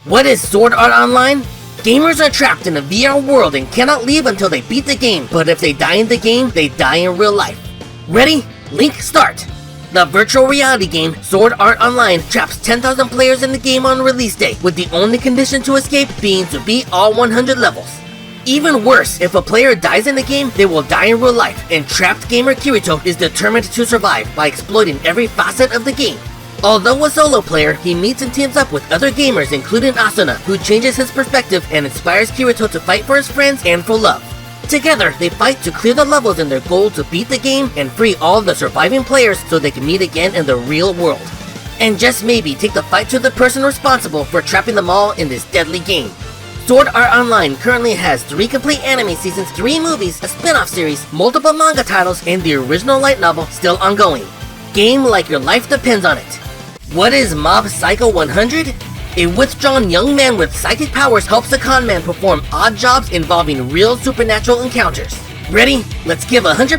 What is Sword Art Online? Gamers are trapped in a VR world and cannot leave until they beat the game, but if they die in the game, they die in real life. Ready? Link start! The virtual reality game Sword Art Online traps 10,000 players in the game on release day, with the only condition to escape being to beat all 100 levels. Even worse, if a player dies in the game, they will die in real life, and trapped gamer Kirito is determined to survive by exploiting every facet of the game. Although a solo player, he meets and teams up with other gamers including Asuna, who changes his perspective and inspires Kirito to fight for his friends and for love. Together, they fight to clear the levels in their goal to beat the game and free all the surviving players so they can meet again in the real world. And just maybe take the fight to the person responsible for trapping them all in this deadly game. Sword Art Online currently has 3 complete anime seasons, 3 movies, a spin-off series, multiple manga titles, and the original light novel still ongoing. Game like your life depends on it. What is Mob Psycho 100? A withdrawn young man with psychic powers helps a con man perform odd jobs involving real supernatural encounters. Ready? Let's give 100%!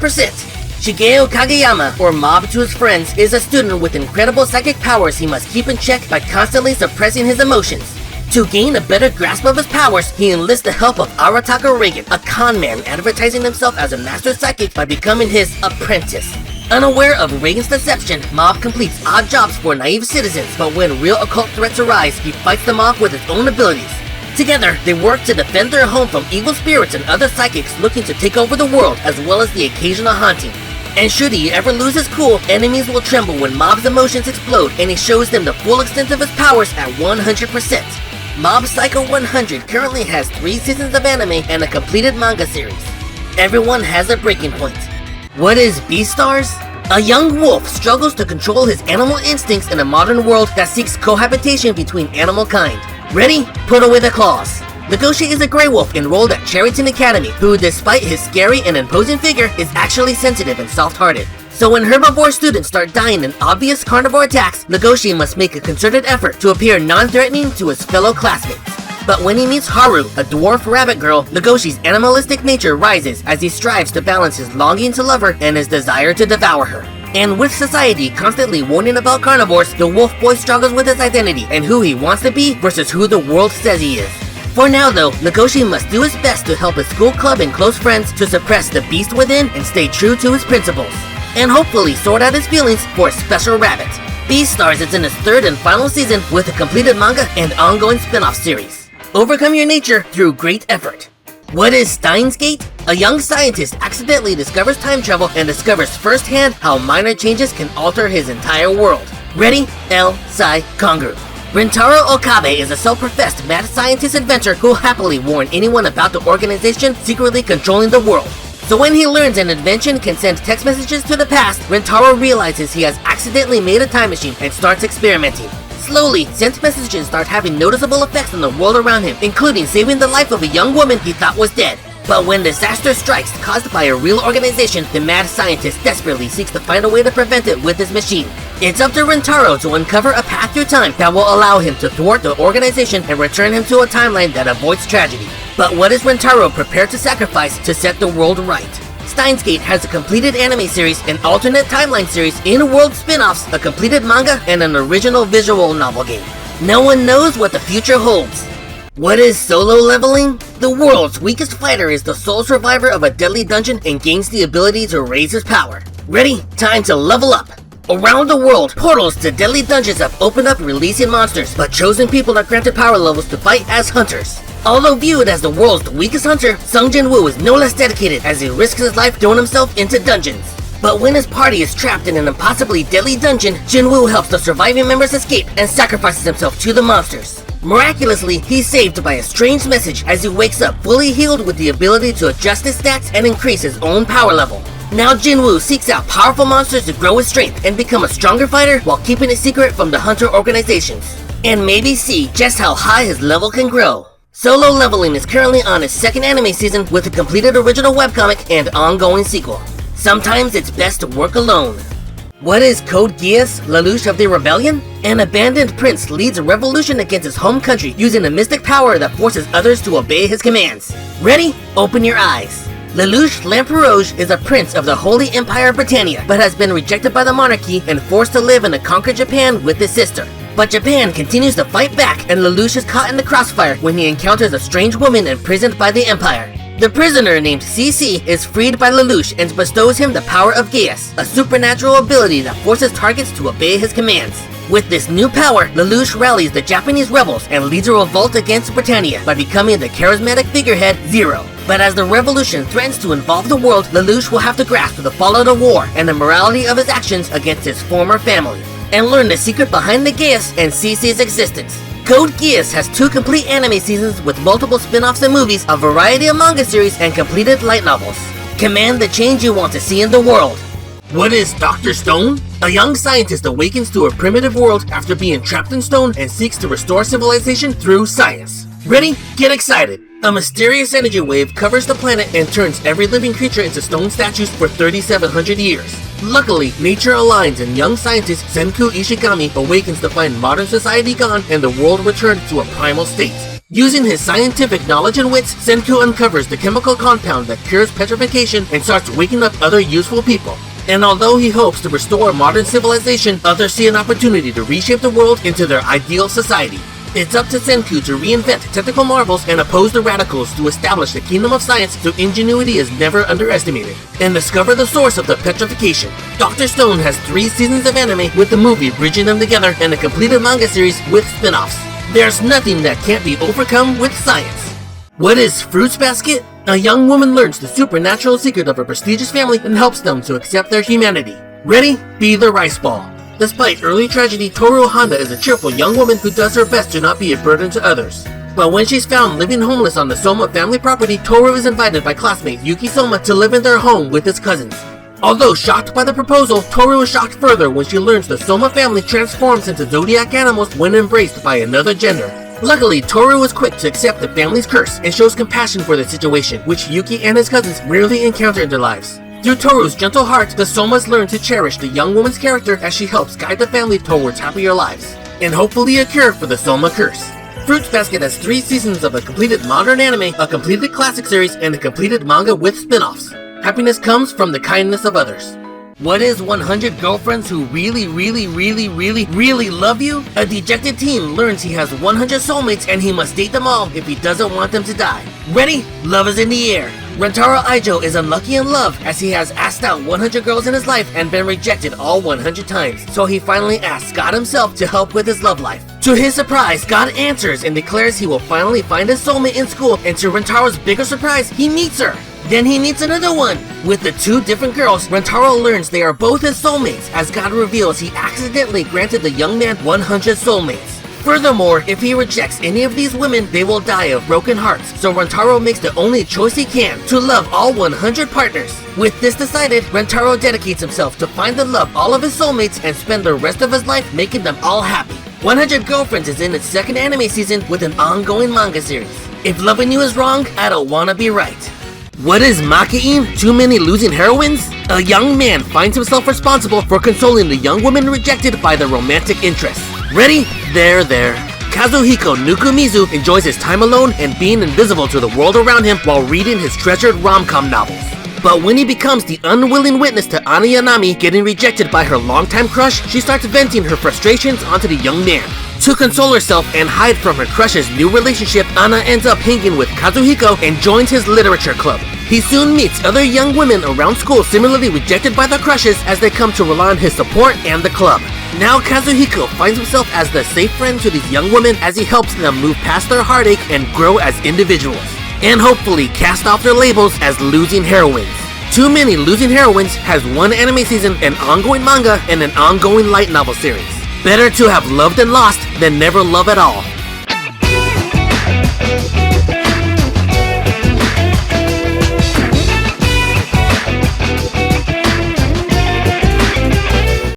Shigeo Kageyama, or Mob to his friends, is a student with incredible psychic powers he must keep in check by constantly suppressing his emotions. To gain a better grasp of his powers, he enlists the help of Arataka Reagan, a con man advertising himself as a master psychic by becoming his apprentice. Unaware of Reagan's deception, Mob completes odd jobs for naive citizens, but when real occult threats arise, he fights them off with his own abilities. Together, they work to defend their home from evil spirits and other psychics looking to take over the world, as well as the occasional haunting. And should he ever lose his cool, enemies will tremble when Mob's emotions explode, and he shows them the full extent of his powers at 100%. Mob Psycho 100 currently has 3 seasons of anime and a completed manga series. Everyone has a breaking point. What is Beastars? A young wolf struggles to control his animal instincts in a modern world that seeks cohabitation between animal kind. Ready? Put away the claws. Lelouch is a grey wolf enrolled at Cherryton Academy, who, despite his scary and imposing figure, is actually sensitive and soft-hearted. So when herbivore students start dying in obvious carnivore attacks, Lelouch must make a concerted effort to appear non-threatening to his fellow classmates. But when he meets Haru, a dwarf rabbit girl, Legoshi's animalistic nature rises as he strives to balance his longing to love her and his desire to devour her. And with society constantly warning about carnivores, the wolf boy struggles with his identity and who he wants to be versus who the world says he is. For now though, Lelouch must do his best to help his school club and close friends to suppress the beast within and stay true to his principles. And hopefully sort out his feelings for a special rabbit. Beastars is in its 3rd and final season with a completed manga and ongoing spin-off series. Overcome your nature through great effort. What is Steins Gate? A young scientist accidentally discovers time travel and discovers firsthand how minor changes can alter his entire world. Ready? L. Psi Kongru. Rintaro Okabe is a self-professed mad scientist inventor who happily warned anyone about the organization secretly controlling the world. So when he learns an invention can send text messages to the past, Rintaro realizes he has accidentally made a time machine and starts experimenting. Slowly, sent messages start having noticeable effects on the world around him, including saving the life of a young woman he thought was dead. But when disaster strikes caused by a real organization, the mad scientist desperately seeks to find a way to prevent it with his machine. It's up to Rintaro to uncover a path through time that will allow him to thwart the organization and return him to a timeline that avoids tragedy. But what is Rintaro prepared to sacrifice to set the world right? Steins Gate has a completed anime series, an alternate timeline series, in-world spin-offs, a completed manga, and an original visual novel game. No one knows what the future holds. What is solo leveling? The world's weakest fighter is the sole survivor of a deadly dungeon and gains the ability to raise his power. Ready? Time to level up! Around the world, portals to deadly dungeons have opened up releasing monsters, but chosen people are granted power levels to fight as hunters. Although viewed as the world's weakest hunter, Sung Jin-woo is no less dedicated as he risks his life throwing himself into dungeons. But when his party is trapped in an impossibly deadly dungeon, Jin-woo helps the surviving members escape and sacrifices himself to the monsters. Miraculously, he's saved by a strange message as he wakes up fully healed with the ability to adjust his stats and increase his own power level. Now Jin-woo seeks out powerful monsters to grow his strength and become a stronger fighter while keeping it secret from the hunter organizations. And maybe see just how high his level can grow. Solo Leveling is currently on its 2nd anime season with a completed original webcomic and ongoing sequel. Sometimes it's best to work alone. What is Code Geass, Lelouch of the Rebellion? An abandoned prince leads a revolution against his home country using a mystic power that forces others to obey his commands. Ready? Open your eyes. Lelouch Lamperouge is a prince of the Holy Empire of Britannia, but has been rejected by the monarchy and forced to live in a conquered Japan with his sister. But Japan continues to fight back, and Lelouch is caught in the crossfire when he encounters a strange woman imprisoned by the Empire. The prisoner named CC is freed by Lelouch and bestows him the power of Geass, a supernatural ability that forces targets to obey his commands. With this new power, Lelouch rallies the Japanese rebels and leads a revolt against Britannia by becoming the charismatic figurehead Zero. But as the revolution threatens to involve the world, Lelouch will have to grasp the fallout of war and the morality of his actions against his former family, and learn the secret behind the Geass and CC's existence. Code Geass has 2 complete anime seasons with multiple spin-offs and movies, a variety of manga series, and completed light novels. Command the change you want to see in the world. What is Dr. Stone? A young scientist awakens to a primitive world after being trapped in stone and seeks to restore civilization through science. Ready? Get excited! A mysterious energy wave covers the planet and turns every living creature into stone statues for 3,700 years. Luckily, nature aligns and young scientist Senku Ishigami awakens to find modern society gone and the world returned to a primal state. Using his scientific knowledge and wits, Senku uncovers the chemical compound that cures petrification and starts waking up other useful people. And although he hopes to restore modern civilization, others see an opportunity to reshape the world into their ideal society. It's up to Senku to reinvent technical marvels and oppose the radicals to establish the kingdom of science so ingenuity is never underestimated, and discover the source of the petrification. Dr. Stone has 3 seasons of anime with the movie bridging them together and a completed manga series with spin-offs. There's nothing that can't be overcome with science. What is Fruits Basket? A young woman learns the supernatural secret of a prestigious family and helps them to accept their humanity. Ready? Be the rice ball. Despite early tragedy, Toru Honda is a cheerful young woman who does her best to not be a burden to others. But when she's found living homeless on the Soma family property, Toru is invited by classmate Yuki Soma to live in their home with his cousins. Although shocked by the proposal, Toru is shocked further when she learns the Soma family transforms into zodiac animals when embraced by another gender. Luckily, Toru is quick to accept the family's curse and shows compassion for the situation, which Yuki and his cousins rarely encounter in their lives. Through Toru's gentle heart, the Somas learn to cherish the young woman's character as she helps guide the family towards happier lives, and hopefully a cure for the Soma curse. Fruits Basket has 3 seasons of a completed modern anime, a completed classic series, and a completed manga with spin-offs. Happiness comes from the kindness of others. What is 100 girlfriends who really love you? A dejected teen learns he has 100 soulmates and he must date them all if he doesn't want them to die. Ready? Love is in the air. Rentaro Ijo is unlucky in love as he has asked out 100 girls in his life and been rejected all 100 times, so he finally asks God himself to help with his love life. To his surprise, God answers and declares he will finally find his soulmate in school, and to Rentaro's bigger surprise, he meets her. Then he meets another one. With the 2 different girls, Rentaro learns they are both his soulmates as God reveals he accidentally granted the young man 100 soulmates. Furthermore, if he rejects any of these women, they will die of broken hearts, so Rentaro makes the only choice he can, to love all 100 partners. With this decided, Rentaro dedicates himself to find and love all of his soulmates and spend the rest of his life making them all happy. 100 Girlfriends is in its 2nd anime season with an ongoing manga series. If loving you is wrong, I don't wanna be right. What is Makeine? Too many losing heroines? A young man finds himself responsible for consoling the young woman rejected by the romantic interest. Ready? There. Kazuhiko Nukumizu enjoys his time alone and being invisible to the world around him while reading his treasured rom-com novels. But when he becomes the unwilling witness to Ana Yanami getting rejected by her longtime crush, she starts venting her frustrations onto the young man. To console herself and hide from her crush's new relationship, Ana ends up hanging with Kazuhiko and joins his literature club. He soon meets other young women around school similarly rejected by their crushes as they come to rely on his support and the club. Now Kazuhiko finds himself as the safe friend to these young women as he helps them move past their heartache and grow as individuals, and hopefully cast off their labels as losing heroines. Too Many Losing Heroines has 1 anime season, an ongoing manga, and an ongoing light novel series. Better to have loved and lost than never love at all.